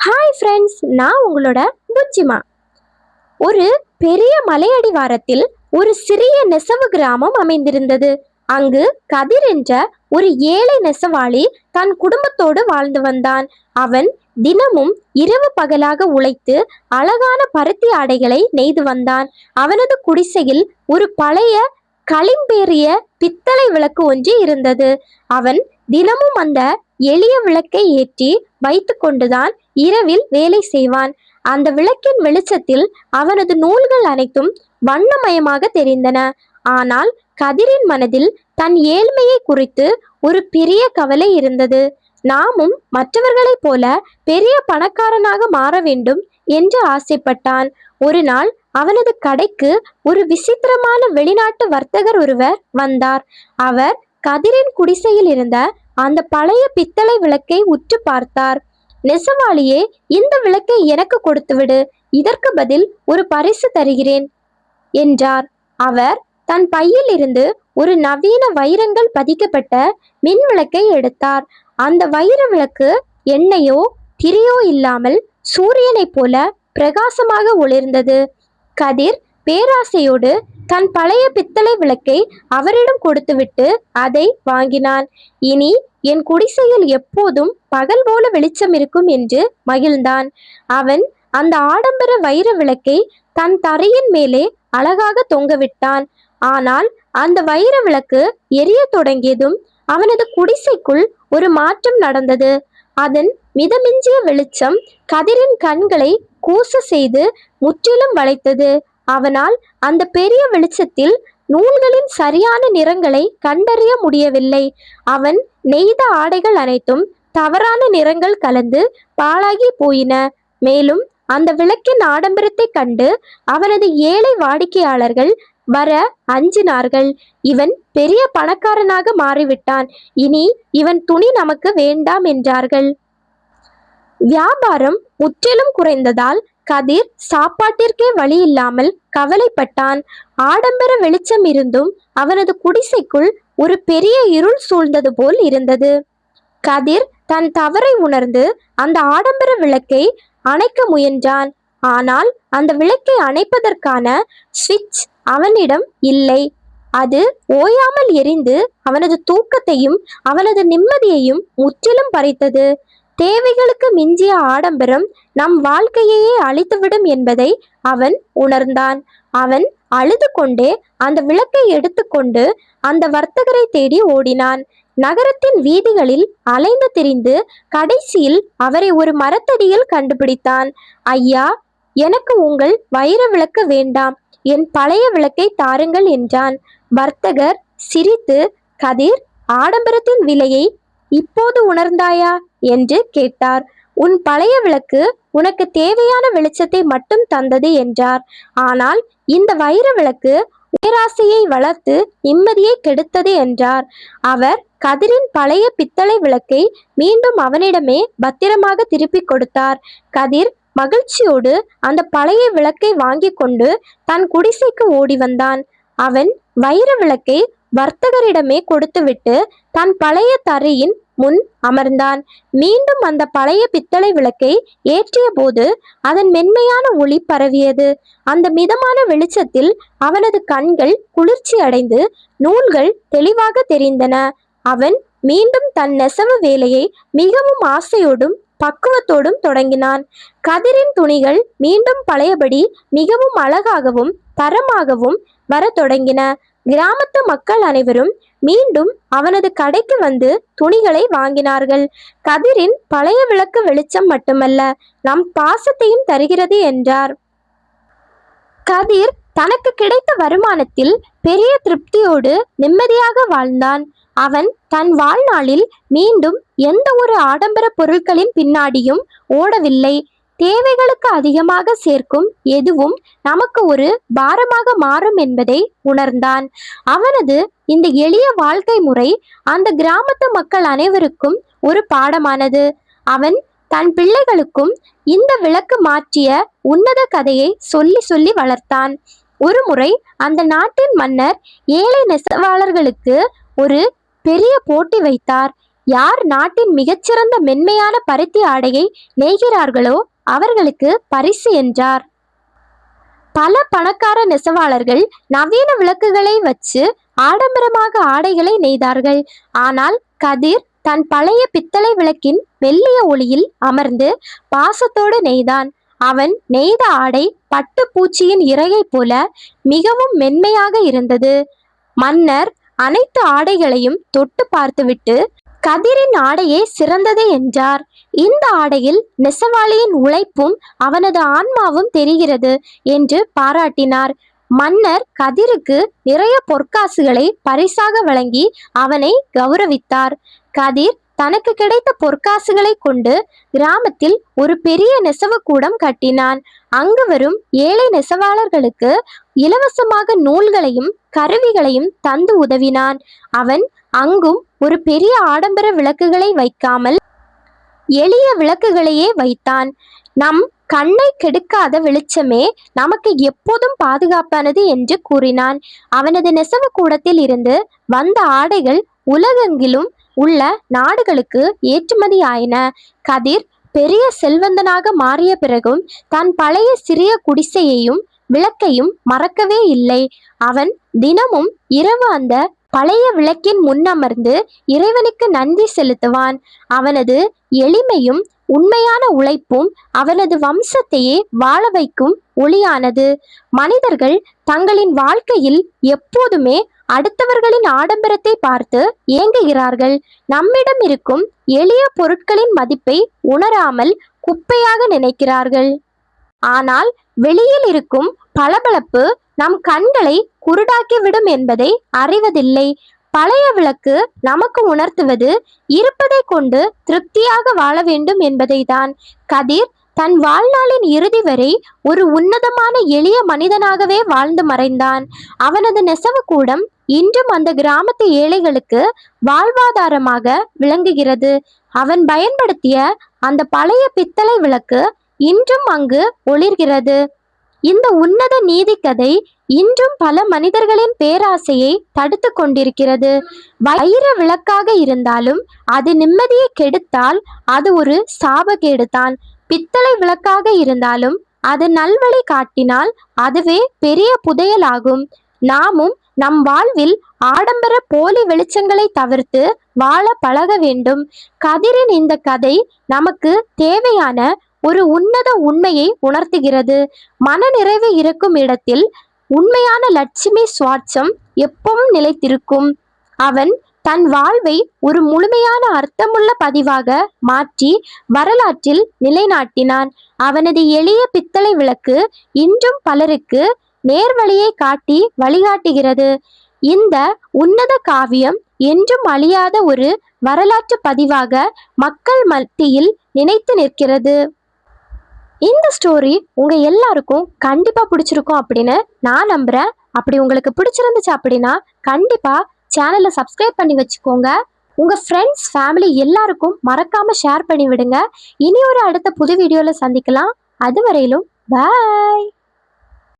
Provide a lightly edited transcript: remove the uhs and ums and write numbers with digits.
Hi friends, நான் உங்களோட புச்சிமா. ஒரு பெரிய மலையடிவாரத்தில் ஒரு சிறிய நெசவு கிராமம் அமைந்திருந்தது. அங்கு கதிர் என்ற ஒரு ஏழை நெசவாளி தன் குடும்பத்தோடு வாழ்ந்து வந்தான். அவன் தினமும் இரவு பகலாக உழைத்து அழகான பருத்தி ஆடைகளை நெய்து வந்தான். அவனது குடிசையில் ஒரு பழைய களிம்பேறிய பித்தளை விளக்கு ஒன்று இருந்தது. அவன் தினமும் அந்த எளிய விளக்கை ஏற்றி வைத்து கொண்டுதான் இரவில் வேலை செய்வான். அந்த விளக்கின் வெளிச்சத்தில் அவனது நூல்கள் அனைத்தும் வண்ணமயமாக தெரிந்தன. ஆனால் கதிரின் மனதில் தன் ஏழ்மையை குறித்து ஒரு பெரிய கவலை இருந்தது. நாமும் மற்றவர்களைப் போல பெரிய பணக்காரனாக மாற வேண்டும் என்று ஆசைப்பட்டான். ஒரு நாள் அவனது கடைக்கு ஒரு விசித்திரமான வெளிநாட்டு வர்த்தகர் ஒருவர் வந்தார். அவர் கதிரின் குடிசையில் இருந்த அந்த பழைய பித்தளை விளக்கை உற்று பார்த்தார். நெசவாளியே, இந்த விளக்கை எனக்கு கொடுத்துவிடு, இதற்கு பதில் ஒரு பரிசு தருகிறேன் என்றார். அவர் தன் பையில் இருந்து ஒரு நவீன வைரங்கள் பதிக்கப்பட்ட மின் விளக்கை எடுத்தார். அந்த வைர விளக்கு எண்ணெயோ திரியோ இல்லாமல் சூரியனைப் போல பிரகாசமாக ஒளிர்ந்தது. கதிர் பேராசையோடு தன் பழைய பித்தளை விளக்கை அவரிடம் கொடுத்துவிட்டு அதை வாங்கினான். இனி என் குடிசையில் எப்போதும் பகல் போல வெளிச்சம் இருக்கும் என்று மகிழ்ந்தான். அவன் அந்த ஆடம்பர வைர விளக்கை தன் தரையின் மேலே அழகாக தொங்கவிட்டான். ஆனால் அந்த வைர விளக்கு எரிய தொடங்கியதும் அவனது குடிசைக்குள் ஒரு மாற்றம் நடந்தது. அதன் மிதமிஞ்சிய வெளிச்சம் கதிரின் கண்களை கூச செய்து முற்றிலும் வளைத்தது. அவனால் அந்த பெரிய வெளிச்சத்தில் நூல்களின் சரியான நிறங்களை கண்டறிய முடியவில்லை. அவன் நெய்த ஆடைகள் அனைத்தும் தவறான நிறங்கள் கலந்து பாழாகி போயின. மேலும் அந்த விளக்கின் ஆடம்பரத்தை கண்டு அவனது ஏழை வாடிக்கையாளர்கள் வர அஞ்சினார்கள். இவன் பெரிய பணக்காரனாக மாறிவிட்டான், இனி இவன் துணி நமக்கு வேண்டாம் என்றார்கள். வியாபாரம் முற்றிலும் குறைந்ததால் கதிர் சாப்பாட்டிற்கே வழி இல்லாமல் கவலைப்பட்டான். ஆடம்பர வெளிச்சம் இருந்தும் அவனது குடிசைக்குள் ஒரு பெரிய இருள் சூழ்ந்தது போல் இருந்தது. கதிர் தன் தவறை உணர்ந்து அந்த ஆடம்பர விளக்கை அணைக்க முயன்றான். ஆனால் அந்த விளக்கை அணைப்பதற்கான சுவிட்ச் அவனிடம் இல்லை. அது ஓயாமல் எரிந்து அவனது தூக்கத்தையும் அவனது நிம்மதியையும் முற்றிலும் பறித்தது. தேவைகளுக்கு மிஞ்சிய ஆடம்பரம் நம் வாழ்க்கையையே அழித்துவிடும் என்பதை அவன் உணர்ந்தான். அவன் அழுது கொண்டே அந்த விளக்கை எடுத்துக்கொண்டு அந்த வர்த்தகரை தேடி ஓடினான். நகரத்தின் வீதிகளில் அலைந்து திரிந்து கடைசியில் அவரை ஒரு மரத்தடியில் கண்டுபிடித்தான். ஐயா, எனக்கு உங்கள் வைர விளக்கு வேண்டாம், என் பழைய விளக்கை தாருங்கள் என்றான். வர்த்தகர் சிரித்து, கதிர், ஆடம்பரத்தின் விலையை இப்போது உணர்ந்தாயா என்று கேட்டார். உன் பழைய விளக்கு உனக்கு தேவையான வெளிச்சத்தை மட்டும் தந்தது என்றார். ஆனால் இந்த வைர விளக்கு பேராசையை வளர்த்து நிம்மதியை கெடுத்தது என்றார். அவர் கதிரின் பழைய பித்தளை விளக்கை மீண்டும் அவனிடமே பத்திரமாக திருப்பி கொடுத்தார். கதிர் மகிழ்ச்சியோடு அந்த பழைய விளக்கை வாங்கி கொண்டு தன் குடிசைக்கு ஓடி வந்தான். அவன் வைர விளக்கை வர்த்தகரிடமே கொடுத்துவிட்டு தன் பழைய தரையின் முன் அமர்ந்தான். மீண்டும் அந்த பழைய பித்தளை விளக்கை ஏற்றிய போது அதன் மென்மையான ஒளி பரவியது. அந்த மிதமான வெளிச்சத்தில் அவனது கண்கள் குளிர்ச்சி அடைந்து நூல்கள் தெளிவாக தெரிந்தன. அவன் மீண்டும் தன் நெசவு வேலையை மிகவும் ஆசையோடும் பக்குவத்தோடும் தொடங்கினான். கதிரின் துணிகள் மீண்டும் பழையபடி மிகவும் அழகாகவும் தரமாகவும் வர தொடங்கின. கிராமத்து மக்கள் அனைவரும் மீண்டும் அவனது கடைக்கு வந்து துணிகளை வாங்கினார்கள். கதிரின் பழைய விளக்கு வெளிச்சம் மட்டுமல்ல, நம் பாசத்தையும் தருகிறது என்றார். கதிர் தனக்கு கிடைத்த வருமானத்தில் பெரிய திருப்தியோடு நிம்மதியாக வாழ்ந்தான். அவன் தன் வாழ்நாளில் மீண்டும் எந்த ஒரு ஆடம்பர பொருட்களின் பின்னாடியும் ஓடவில்லை. தேவைகளுக்கு அதிகமாக சேர்க்கும் எதுவும் நமக்கு ஒரு பாரமாக மாறும் என்பதை உணர்ந்தான். அவனது இந்த எளிய வாழ்க்கை முறை அந்த கிராமத்து மக்கள் அனைவருக்கும் ஒரு பாடமானது. அவன் தன் பிள்ளைகளுக்கும் இந்த விளக்கு மாற்றிய உன்னத கதையை சொல்லி சொல்லி வளர்த்தான். ஒரு முறை அந்த நாட்டின் மன்னர் ஏழை நெசவாளர்களுக்கு ஒரு பெரிய போட்டி வைத்தார். யார் நாட்டின் மிகச்சிறந்த மென்மையான பருத்தி ஆடையை நெய்கிறார்களோ அவர்களுக்கு பரிசு என்றார். பல பணக்கார நெசவாளர்கள் நவீன விளக்குகளை வச்சு ஆடம்பரமாக ஆடைகளை நெய்தார்கள். ஆனால் கதிர் தன் பழைய பித்தளை விளக்கின் மெல்லிய ஒளியில் அமர்ந்து பாசத்தோடு நெய்தான். அவன் நெய்த ஆடை பட்டு பூச்சியின் இறகை போல மிகவும் மென்மையாக இருந்தது. மன்னர் அனைத்து ஆடைகளையும் தொட்டு பார்த்துவிட்டு கதிரின் ஆடையே சிறந்தது என்றார். இந்த ஆடையில் நெசவாளியின் உழைப்பும் அவனது ஆன்மாவும் தெரிகிறது என்று பாராட்டினார். மன்னர் கதிருக்கு நிறைய பொற்காசுகளை பரிசாக வழங்கி அவனை கௌரவித்தார். கதிர் தனக்கு கிடைத்த பொற்காசுகளை கொண்டு கிராமத்தில் ஒரு பெரிய நெசவு கூடம் கட்டினான். அங்கு வரும் ஏழை நெசவாளர்களுக்கு இலவசமாக நூல்களையும் கருவிகளையும் தந்து உதவினான். அவன் அங்கும் ஒரு பெரிய ஆடம்பர விளக்குகளை வைக்காமல் எளிய விளக்குகளையே வைத்தான். நம் கண்ணை கெடுக்காத வெளிச்சமே நமக்கு எப்போதும் பாதுகாப்பானது என்று கூறினான். அவனது நெசவு கூடத்தில் இருந்து வந்த ஆடைகள் உலகெங்கிலும் உள்ள நாடுகளுக்கு ஏற்றுமதி ஆயின. கதிர் பெரிய செல்வந்தனாக மாறிய பிறகும் தன் பழைய சிறிய குடிசையையும் விளக்கையும் மறக்கவே இல்லை. அவன் தினமும் இரவு அந்த பழைய விளக்கின் முன்னமர்ந்து இறைவனுக்கு நன்றி செலுத்துவான். அவனது எளிமையும் உண்மையான உழைப்பும் அவனது வம்சத்தையே வாழ வைக்கும் ஒளியானது. மனிதர்கள் தங்களின் வாழ்க்கையில் எப்போதுமே அடுத்தவர்களின் ஆடம்பரத்தை பார்த்து ஏங்குகிறார்கள். நம்மிடம் இருக்கும் எளிய பொருட்களின் மதிப்பை உணராமல் குப்பையாக நினைக்கிறார்கள். ஆனால் வெளியில் இருக்கும் பளபளப்பு நம் கண்களை குருடாக்கிவிடும் என்பதை அறிவதில்லை. பழைய விளக்கு நமக்கு உணர்த்துவது இருப்பதை கொண்டு திருப்தியாக வாழ வேண்டும் என்பதை தான். கதிர் தன் வாழ்நாளின் இறுதி வரை ஒரு உன்னதமான எளிய மனிதனாகவே வாழ்ந்து மறைந்தான். அவனது நெசவு கூடம் இன்றும் அந்த கிராமத்து ஏழைகளுக்கு வாழ்வாதாரமாக விளங்குகிறது. அவன் பயன்படுத்திய அந்த பழைய பித்தளை விளக்கு இன்றும் அங்கு ஒளிர்கிறது. இந்த உன்னத நீதி கதை இன்றும் பல மனிதர்களின் பேராசையை தடுத்து கொண்டிருக்கிறது. வைர விளக்காக இருந்தாலும் அது நிம்மதியை கெடுத்தால் அது ஒரு சாபக்கேடுதான். பித்தளை விளக்காக இருந்தாலும் அது நல்வழி காட்டினால் அதுவே பெரிய புதையலாகும். நாமும் நம் வாழ்வில் ஆடம்பர போலி வெளிச்சங்களை தவிர்த்து வாழ பழக வேண்டும். கதிரின் இந்த கதை நமக்கு தேவையான ஒரு உன்னத உண்மையை உணர்த்துகிறது. மனநிறைவு இருக்கும் இடத்தில் உண்மையான லட்சுமி சுவாட்சம் எப்பவும் நிலைத்திருக்கும். அவன் தன் வாழ்வை ஒரு முழுமையான அர்த்தமுள்ள பதிவாக மாற்றி வரலாற்றில் நிலைநாட்டினான். அவனது எளிய பித்தளை விளக்கு இன்றும் பலருக்கு நேர்வழியை காட்டி வழிகாட்டுகிறது. இந்த உன்னத காவியம் என்றும் அழியாத ஒரு வரலாற்று பதிவாக மக்கள் மத்தியில் நினைத்து நிற்கிறது. இந்த ஸ்டோரி உங்க எல்லாருக்கும் கண்டிப்பா பிடிச்சிருக்கும் அப்படின்னு நான் நம்புறேன். அப்படி உங்களுக்கு பிடிச்சிருந்துச்சு அப்படின்னா கண்டிப்பா சேனலை சப்ஸ்கிரைப் பண்ணி வச்சுக்கோங்க. உங்க ஃப்ரெண்ட்ஸ் ஃபேமிலி எல்லாருக்கும் மறக்காம ஷேர் பண்ணி விடுங்க. இனி ஒரு அடுத்த புது வீடியோல சந்திக்கலாம். அதுவரையிலும் பாய்.